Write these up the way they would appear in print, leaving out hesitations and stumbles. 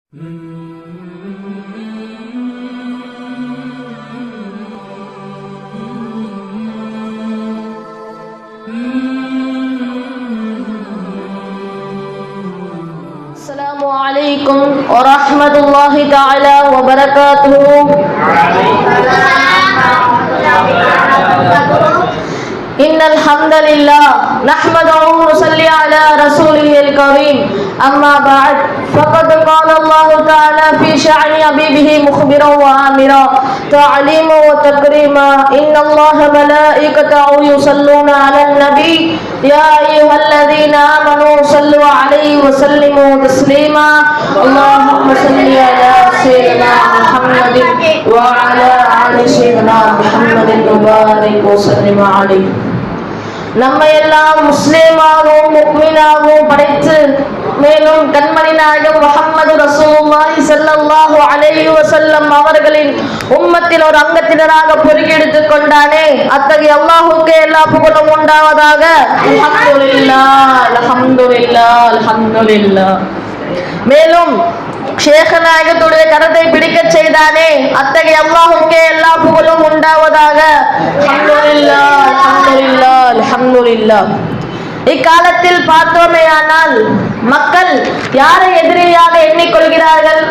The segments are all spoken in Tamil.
السلام عليكم ورحمة الله تعالى وبركاته. إن الحمد لله نحمده ونصلي على رسوله الكريم. أما بعد فقد قال الله تعالى في شأن حبيبه مخبرا وآمرا تعليما وتكريما إن الله ملائكته يصلون على النبي يا أيها الذين آمنوا صلوا عليه وسلموا تسليما اللهم صل على سيدنا محمد وعلى آل سيدنا محمد وبارك وسلم عليه. நம்மை எல்லாம் முஸ்லிமாகவும் முஃமினாகவும் படைத்து மேலும் கண்மணி நாயகம் முஹம்மது ரசூலுல்லாஹி ஸல்லல்லாஹு அலைஹி வஸல்லம் அவர்களின் உம்மத்தில் ஒரு அங்கத்தினராக பொறுக்கெடுத்துக் கொண்டானே அத்தகைய அல்லாஹ்வுக்கே எல்லா புகழும் உண்டாவதாக. அல்ஹம்துலில்லாஹ் அல்ஹம்துலில்லாஹ் அல்ஹம்துலில்லாஹ். மேலும் ஷேக் நாயகத்துடைய கரத்தை பிடிக்கச் செய்தானே அத்தகைய அல்லாஹ்வுக்கே எல்லா புகழும் உண்டாவதாக. அல்ஹம்துலில்லாஹ் அல்ஹம்துலில்லாஹ் அல்ஹம்துலில்லாஹ். இக்காலத்தில் பார்த்தோமேயானால் மக்கள் யாரை எதிரியாக எண்ணிக்கொள்கிறார்கள்?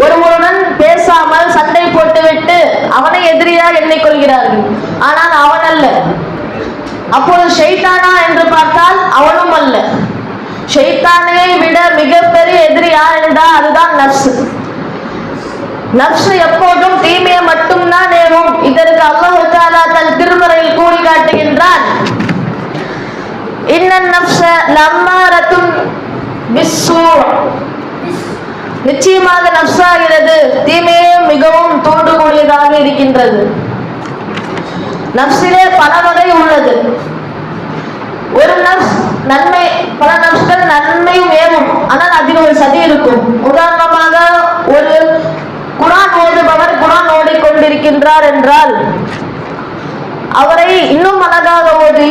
ஒருவருடன் பேசாமல் சண்டை போட்டுவிட்டு அவனை எதிரியாக எண்ணிக்கொள்கிறார்கள். ஆனால் அவன் அல்ல. அப்போது ஷைத்தானா என்று பார்த்தால் அவனும் அல்ல. ஷைத்தானை விட மிகப்பெரிய எதிரி யார் என்றால் அதுதான் நப்சு. நப்சு எப்போதும் தீமையை மட்டும்தான் ஏவும். இதற்கு அல்லாஹ் தஆலா தன் திருமறையில் கூறி காட்டுகின்றான். இன்னன் நப்ஸ லம்மாரத்துன் பிஸ்ஸூ. நிச்சயமாக நப்சாகிறது தீமையே மிகவும் தூண்டக்கூடியதாக இருக்கின்றது. நப்சிலே பல வகை உள்ளது. ஒரு நப்ஸ் நன்மை, பல நப்ஸ்கள் நன்மையும் ஏவும், ஆனால் அதில் ஒரு சதி இருக்கும். உதாரணமாக ஒரு குர்ஆன் ஓதுபவர் குர்ஆன் ஓடிக்கொண்டிருக்கின்றார் என்றால் அவரை இன்னும் அழகாக ஓது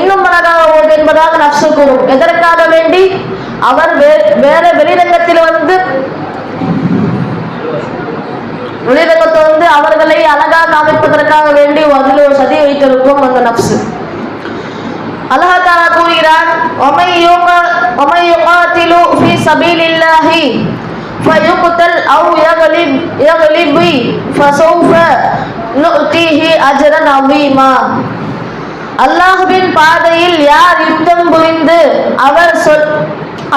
என்பதாக நப்சு கூறும். எதற்காக வேண்டி? அவர் வேற வெளிரங்கத்தில் வந்து அவர்களை அழகாக அமைப்பதற்காக வேண்டி அதில் ஒரு சதி வைத்திருக்கும் அந்த நப்சு. அல்லாஹ் தஆலா கூறுகிறான், وَمَن يُقَاتِلُ فِي سَبِيلِ اللَّهِ فَيُقْتَلْ أَوْ يَغْلِبْ فَسَوْفَ نُؤْتِيهِ أَجْرًا عَظِيمًا. அல்லாஹ்வின் பாதையில் யார் யுத்தம் புரிந்து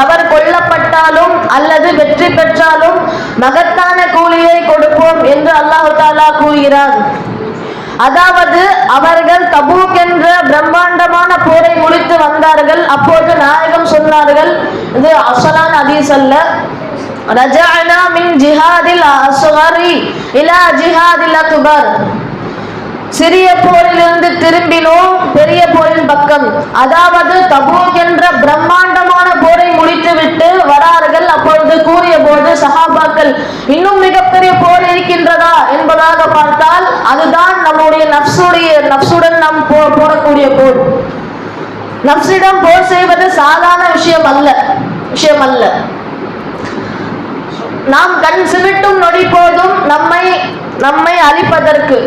அவர் கொல்லப்பட்டாலும் அல்லது வெற்றி பெற்றாலும் மகத்தான கூலியை கொடுப்போம் என்று அல்லாஹ் தஆலா கூறுகிறார். அதாவது அவர்கள் தபூக் என்ற பிரம்மாண்டமான போரை முடித்து வந்தார்கள். அப்போது நாயகம் சொன்னார்கள், இது அஸ்ஸலான ஹதீஸ் அல்ல, ரஜஅனா மின் ஜிஹாதில் அஸ்கரி இலா ஜிஹாதில் அக்பர். சிறிய போரிலிருந்து திரும்பினோம் பெரிய போரின் பக்கம். அதாவது தபூக் என்ற பிரம்மாண்டமான போரை முடித்துவிட்டு வரார்கள். அப்பொழுது கூறிய போது சஹாபாக்கள், இன்னும் மிகப்பெரிய போர் இருக்கின்றதா என்பதாக பார்த்தால் அதுதான் நம்முடைய நப்சுடன் நாம் போடக்கூடிய போர். நப்சிடம் போர் செய்வது சாதாரண விஷயம் அல்ல. நாம் கண் சிமிட்டும் நொடி போதும் நம்மை அழிப்பதற்கு.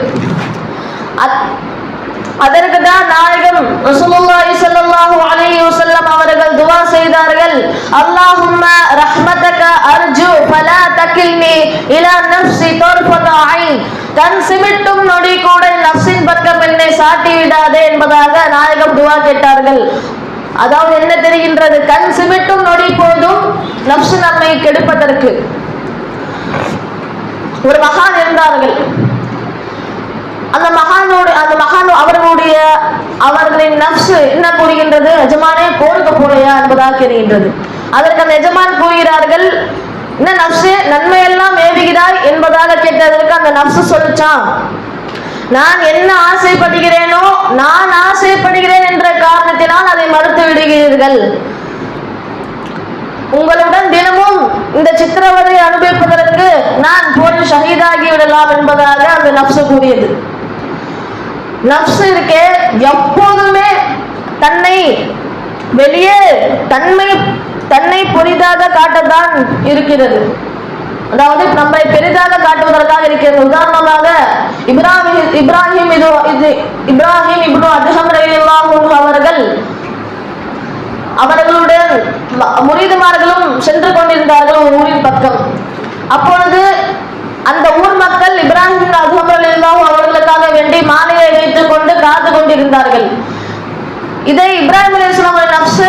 அதற்கு தான் நாயகம் ரசூலுல்லாஹி ஸல்லல்லாஹு அலைஹி வஸல்லம் அவர்கள் துஆ செய்தார்கள், அல்லாஹும்ம ரஹ்மதக அர்ஜு ஃபலா தகில்னி இலா நஃப்ஸி தர்ஃபத ஐன். கண் சிமிட்டும் நொடி கூட நஃப்ஸின் பக்கம் என்னை சாட்டி விடாதே என்பதாக நாயகம் துஆ கேட்டார்கள். அதாவது என்ன தெரிகின்றது? கண் சிமிட்டும் நொடி போதும் நஃப்ஸ் நம்மை கெடுப்பதற்கு. ஒரு மகான் இருந்தார்கள். அந்த மகான் அவர்களின் நப்சு என்ன கூறுகின்றது? எஜமானே போருக்கு போலையா என்பதாக தெரிகின்றது. அதற்கு அந்த எஜமான் கூறுகிறார்கள், என்ன நப்சு நன்மையெல்லாம் ஏவுகிறாய் என்பதாக கேட்டதற்கு அந்த நப்சு சொல்லிச்சான், நான் என்ன ஆசைப்படுகிறேனோ நான் ஆசைப்படுகிறேன் என்ற காரணத்தினால் அதை மறுத்து விடுகிறீர்கள். உங்களுடன் தினமும் இந்த சித்திரவதை அனுபவிப்பதற்கு நான் போரில் ஷஹீதாகி விடலாம் என்பதாக அந்த நப்சு கூறியது. நப்சு இருக்கே எப்போதுமே தன்னை வெளியே தன்னை பொரிதாக காட்டத்தான் இருக்கிறது. அதாவது நம்மை பெரிதாக காட்டுவதற்காக இருக்கிறது. உதாரணமாக இப்ராஹிம் இப்னு அத்ஹம் ரலியல்லாஹு அன்ஹு அவர்களுடன் முரீதுமார்களும் சென்று கொண்டிருந்தார்கள் ஒரு ஊரின் பக்கம். அப்பொழுது அந்த ஊர் மக்கள் இப்ராஹிம் இப்னு அத்ஹம் ரலியல்லாஹு அவர்களுக்காக வேண்டி மாலையை வைத்துக் கொண்டு காத்து கொண்டிருந்தார்கள். இதை இப்ராஹிம் அலைஹிஸ்ஸலாமுடைய நஃப்ஸ்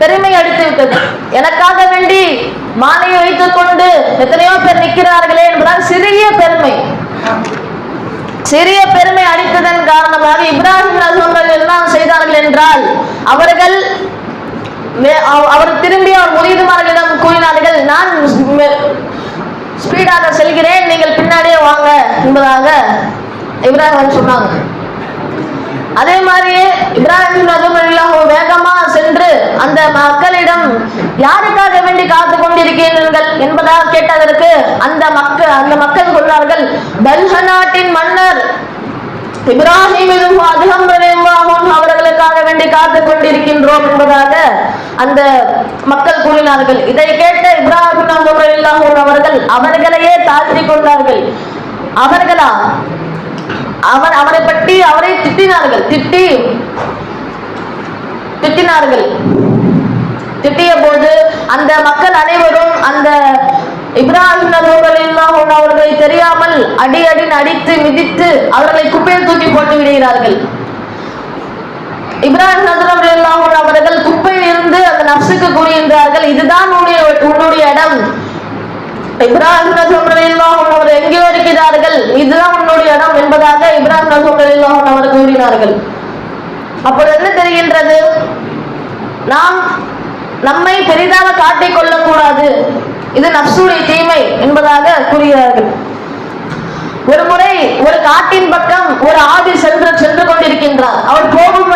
பெருமை அடித்து விட்டது. எனக்காக வேண்டி மாலையை வைத்துக் கொண்டு எத்தனையோ பேர் நிற்கிறார்களே என்பதால் சிறிய பெருமை அடித்ததன் காரணமாக இப்ராஹிம் அலைஹிஸ்ஸலாம் எல்லாம் செய்தார்கள் என்றால் அவர் திரும்பி அவர் முரீதுமார்களிடம் கூறினார்கள், நான் ஸ்பீடாக செல்கிறேன், நீங்கள் பின்னாடியே வாங்க என்பதாக இப்ராஹிம் சொன்னாங்க. அதே மாதிரியே இப்ராஹிம் வேகமா சென்று அந்த மக்களிடம் யாருக்காக வேண்டி காத்து கொண்டிருக்கிறீர்கள் என்பதாக கேட்டதற்கு அந்த மக்கள் சொன்னார்கள், பல்ஹ நாட்டின் மன்னர் இப்ராஹிம் அவர்களுக்காக வேண்டி காத்து கொண்டிருக்கின்றோம் என்பதாக அந்த மக்கள் கூறினார்கள். இதை கேட்ட இப்ராஹிம் அவர்கள் அவர்களையே தாழ்த்தி கொண்டார்கள். அவரை பற்றி அவரை திட்டிய போது அந்த மக்கள் அனைவரும் அந்த இப்ராஹிம் அவர்களை தெரியாமல் அடித்து மிதித்து அவர்களை குப்பையில் தூக்கி போட்டு விடுகிறார்கள். இப்ராஹிம் அவர்கள் குப்பையில் இருந்து அந்த நஃப்ஸுக்கு கூறுகின்றார்கள், இதுதான் உன்னுடைய இடம். இப்ராஹிம் அவர் எங்கேயோ இருக்கிறார்கள், இதுதான் உன்னுடைய இடம் என்பதாக இப்ராஹிம் அவர் கூறினார்கள். அப்பொழுது என்ன தெரிகின்றது, நாம் நம்மை பெரிதாக காட்டிக் கொள்ளக்கூடாது, இது நஃப்ஸுடைய தீமை என்பதாக கூறுகிறார்கள். ஒரு முறை ஒரு காட்டின் பக்கம் ஒரு ஆபி சென்று கொண்டிருக்கின்றார். அவர் போகும்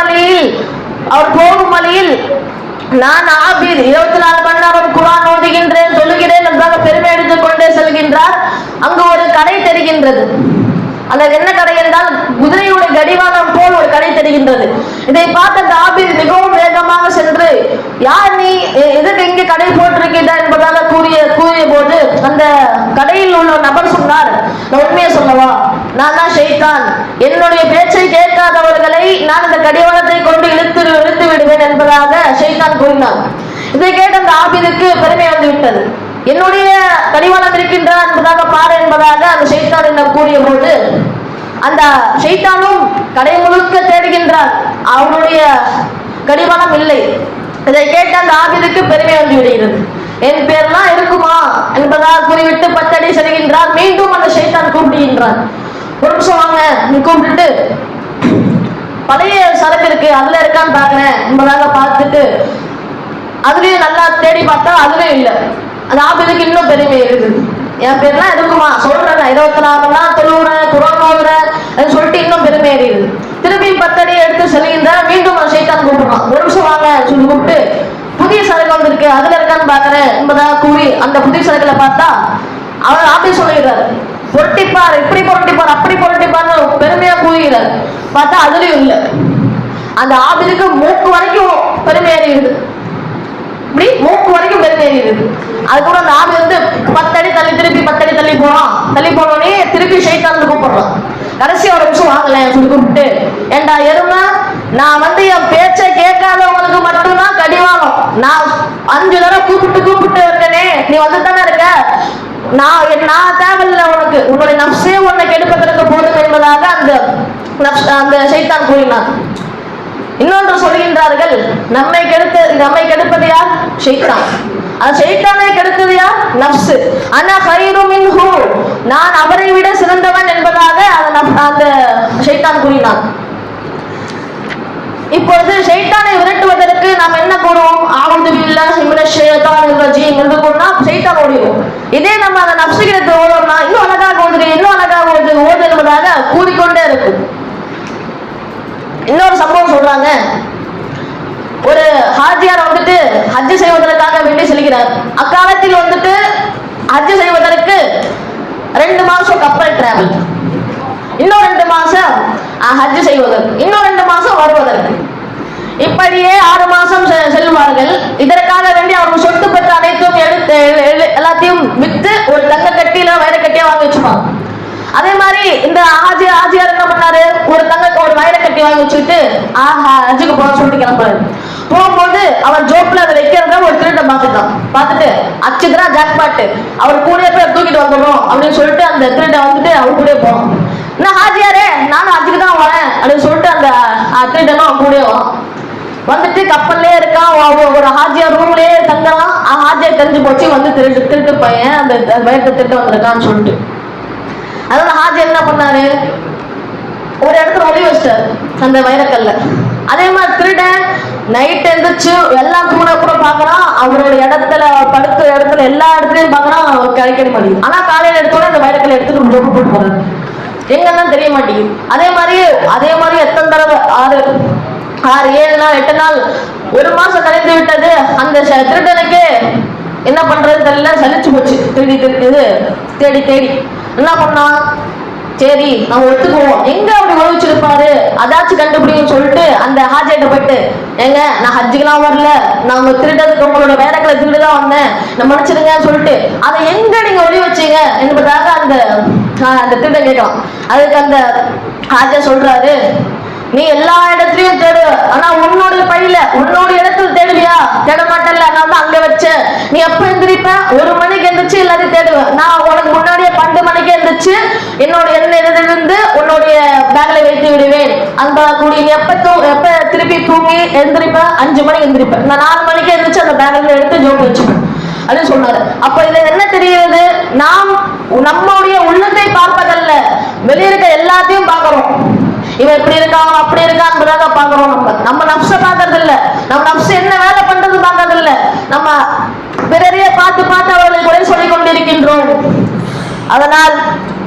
வழியில் நான் ஆபீர் 24 மணி நேரம் குர்ஆன் ஓதுகின்றேன் சொல்லுகிறேன் என்றாக பெருமை எடுத்துக் கொண்டே செல்கின்றார். அங்கு ஒரு கடை தெரிகின்றது. அந்த என்ன கடை என்றால் குதிரையுடைய கடிவாளம் போல் ஒரு கடை தெரிகின்றது. இதை பார்த்த அந்த ஆபீர் மிகவும் வேகமாக சென்று, யார் நீ, எதுக்கு இங்கே கடை போட்டிருக்கின்ற என்பதாக கூறிய போது அந்த கடையில் உள்ள நபர் சொன்னார், நான் உண்மையை சொல்லவா, நான் தான் ஷைத்தான், என்னுடைய பேச்சை கேட்காதவர்களை நான் இந்த கடிவாளத்தை கொண்டு இழுத்து விடுவேன் என்பதாக ஷைத்தான் கூறினார். இதை கேட்ட அந்த ஆபீருக்கு பெருமை வந்து விட்டது. என்னுடைய கடிவாளம் இருக்கின்றார் என்பதாக பாரு என்பதாக அந்த ஷைத்தான் என்ன கூறிய போது அந்த ஷைத்தானும் கடை முழுக்க தேடுகின்றார், அவனுடைய கடிவாளம் இல்லை. இதை கேட்ட அந்த ஆபீருக்கு பெருமை வந்து விடுகிறது. என் பேர்லாம் இருக்குமா என்பதாக கூறிவிட்டு 10 அடி செல்கின்றார். மீண்டும் அந்த ஷைத்தான் கூப்பிடுகின்றார், ஒரு நிமிஷம் வாங்க, நீ கூப்பிட்டு பழைய சரக்கு இருக்கு அதுல இருக்கான்னு பாக்குறேன் என்பதாக பார்த்துட்டு அதுலயும் நல்லா தேடி பார்த்தா அதுவே இல்லை. அந்த ஆபீருக்கு இன்னும் பெருமை இருக்குது, என் பேர்லாம் இருக்குமா சொல்றேன், 24 தொழுவுறேன் குர்ஆன் ஓதுறேன் சொல்லிட்டு இன்னும் பெருமை ஏறிடுது. திரும்பி 10 அடி எடுத்து செல்கின்றார். மீண்டும் அந்த ஷைத்தான் கூப்பிடுறான், ஒரு நிமிஷம் வாங்க சொல்லி கூப்பிட்டு புதிய சரக்கு வந்திருக்கு அதுல இருக்கான்னு பாக்குறேன் என்பதாக கூறி அந்த புதிய சரக்குல பார்த்தா அவர் ஆபீஸ் சொல்லுகிறார், பொருட்டிப்பார், இப்படி பொருட்டிப்பார் அப்படி பொருட்டிப்பார்னு பெருமையா கூறுகிறார். பார்த்தா அதுலயும் இல்லை. அந்த ஆபீருக்கு மூக்கு வரைக்கும் பெருமை ஏறிடுது, இப்படி மூக்கு வரைக்கும் பெருமேறிடுது. அதுக்கப்புறம் அந்த ஆபி வந்து 10 அடி தள்ளி திருப்பி 10 அடி தள்ளி போனோடனே திருப்பி ஷைத்தான் கூப்பிடுறான். கடைசி ஒரு நிமிஷம் வாங்கலேன் சொல்லி கூப்பிட்டு, ஏண்டா எருமை, நான் வந்து என் பேச்சை கேட்காதவங்களுக்கு மட்டும்தான் கடிவாளம், நான் 5 தடவை கூப்பிட்டு இருக்கனே, நீ வந்து தானே இருக்க, நான் தேவையில்லை உனக்கு, உன்னுடைய நஃப்ஸே உன்னை கெடுப்பதற்கு போதும் என்பதாக அந்த ஷைத்தான் கூறினான். இன்னொன்று சொல்கின்றார்கள், நம்மை கெடுப்பது யார்? ஷைத்தான். அந்த ஷைத்தானை கெடுத்தது யார்? நஃப்ஸ். அனா கைரு மின்ஹு, நான் அவரை விட சிறந்தவன் என்பதாக அந்த ஷைத்தான் கூறினான். இப்பொழுது ஷைத்தானை விரட்டுவதற்கு நாம் என்ன கூறுவோம்? ஆவுது பில்லாஹி மினஷ் ஷைத்தானிர் ரஜீம் என்று கூறினா ஷைத்தான் ஓடிடும். இதே நம்ம அந்த நஃப்ஸ் கிட்ட ஓடுறோம்னா இன்னும் அழகாக ஓது என்பதாக கூறிக்கொண்டே இருக்கும். இன்னொரு சம்பவம் சொல்றாங்க, ஒரு ஹாஜியார் வந்துட்டு ஹஜ் செய்வதற்காக வேண்டி செல்கிறார். அக்காலத்தில் வந்துட்டு ஹஜ் செய்வதற்கு 2 மாசம் கப்பல் டிராவல், இன்னும் 2 மாசம் ஹஜ் செய்வதற்கு, இன்னும் 2 மாசம் வருவதற்கு, இப்படியே 6 மாசம் செல்வார்கள். இதற்காக வேண்டி அவர்கள் சொத்து பெற்ற அனைத்தும் எடுத்து எல்லாத்தையும் விற்று ஒரு வயரை கட்டி வாங்கி வச்சுக்கிட்டு ஆஹா ஹஜ்ஜுக்கு போக சொல்லிட்டு கிளம்புறாரு. போகும்போது அவர் ஜோப்ல அதை வைக்கிறத ஒரு திருட்ட பார்த்துட்டு அச்சுதான் ஜாக்பாட்டு அவர் கூட போய் தூக்கிட்டு வந்துடும் அப்படின்னு சொல்லிட்டு அந்த திருட்ட வந்துட்டு அவர் கூட போனோம். நான் ஹாஜியாரே நானும் ஹஜ்ஜுக்கு தான் வரேன் அப்படின்னு சொல்லிட்டு அந்த திருடனும் அவன் கூட வந்துட்டு கப்பல்லே இருக்கான். ஒரு ஹாஜியார் ரூம்லயே தங்கலாம். ஹாஜியார் தெரிஞ்சு போச்சு வந்து திருட்டு பையன் அந்த வயத்தை திருட்டு வந்திருக்கான்னு சொல்லிட்டு. அதனால ஹாஜியார் என்ன பண்ணாரு, ஒரு இடத்துல ஒளி வச்சிட்டாரு அந்த வைரக்கல்ல. அதே மாதிரி திருடன் நைட் எழுந்திரிச்சு எல்லாம் தூண கூட பாக்குறான். அவரோட இடத்துல படுத்த இடத்துல எல்லா இடத்துலயும் பாக்குறான், கிடைக்க மாட்டேங்குது. ஆனா காலையில எடுத்தோட அந்த வைரக்கல்ல எடுத்துட்டு ஜோப்பு போட்டு போறாரு, எங்கன்னு தெரிய மாட்டேங்குது. அதே மாதிரி எத்தனை தடவை 6 7 நாள் 8 நாள் 1 மாசம் கழிந்து விட்டது. அந்த திருடனுக்கு என்ன பண்றது தெரியல, சலிச்சு போச்சு. தேடி என்ன பண்ணான், சரி நம்ம ஒத்துக்குவோம், எங்க அப்படி உழவிச்சிருப்பாரு அதாச்சும் கண்டுபிடிக்கும் சொல்லிட்டு அந்த ஹாஜிட்ட போயிட்டு, ஏங்க நான் ஹஜ்ஜுக்கெல்லாம் வரல, நான் உங்க திருடதுக்கு உங்களோட வேலைகளை திருடுதான் வந்தேன், நான் மன்னிச்சிருங்கன்னு சொல்லிட்டு அதை எங்க நீங்க ஒளி வச்சீங்க என்பதாக அந்த திருடன் கேட்கலாம். அதுக்கு அந்த ஹாஜா சொல்றாரு, நீ எல்லா இடத்துலயும் தேடு, ஆனா உன்னோட பையில உன்னோட இடத்துல தேடுவியா, தேட மாட்டேன்ல, நான் தான் அங்க வச்சேன். நீ எப்ப எந்திரிப்ப, 1 மணிக்கு எந்திரிச்சு எல்லாத்தையும் தேடுவேன். நான் உனக்கு முன்னாடியே 12 மணிக்கு எந்திரிச்சு என்னோட இருந்து உன்னுடைய பேக்ல வைத்து விடுவேன். அந்த கூடி நீ எப்ப திருப்பி தூங்கி எந்திரிப்ப, 5 மணிக்கு எந்திரிப்ப, நான் 4 மணிக்கு எந்திரிச்சு அந்த பேக்ல எடுத்து ஜோப் வச்சுப்பேன் அப்படின்னு சொன்னாரு. அப்ப இதுல என்ன தெரியுது, நாம் நம்மளுடைய உள்ளத்தை பார்ப்பதல்ல, வெளியிருக்க எல்லாத்தையும் பார்க்கிறோம். இவன் இப்படி இருக்கான் அப்படி இருக்கான்னு பாக்குறோம். நம்ம நப்ச பாக்குறது இல்ல, நம்ம நப்ச என்ன வேலை பண்றது பாக்குறது இல்ல, நம்ம பிறரையே பார்த்து அவர்களை குறை சொல்லிக் கொண்டிருக்கின்றோம். அதனால்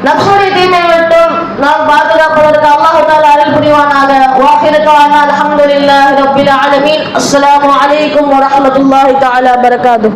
நப்சுடைய தீமை விட்டும் நாம் பாதுகாப்பதற்கு அல்லாஹ் தஆலா அருள் புரிவானாக. வாஹிருக்கான அல்ஹம்துலில்லாஹி ரப்பில் ஆலமீன். அஸ்ஸலாமு அலைக்கும் வரஹ்மத்துல்லாஹி தஆலா வபரகாத்துஹு.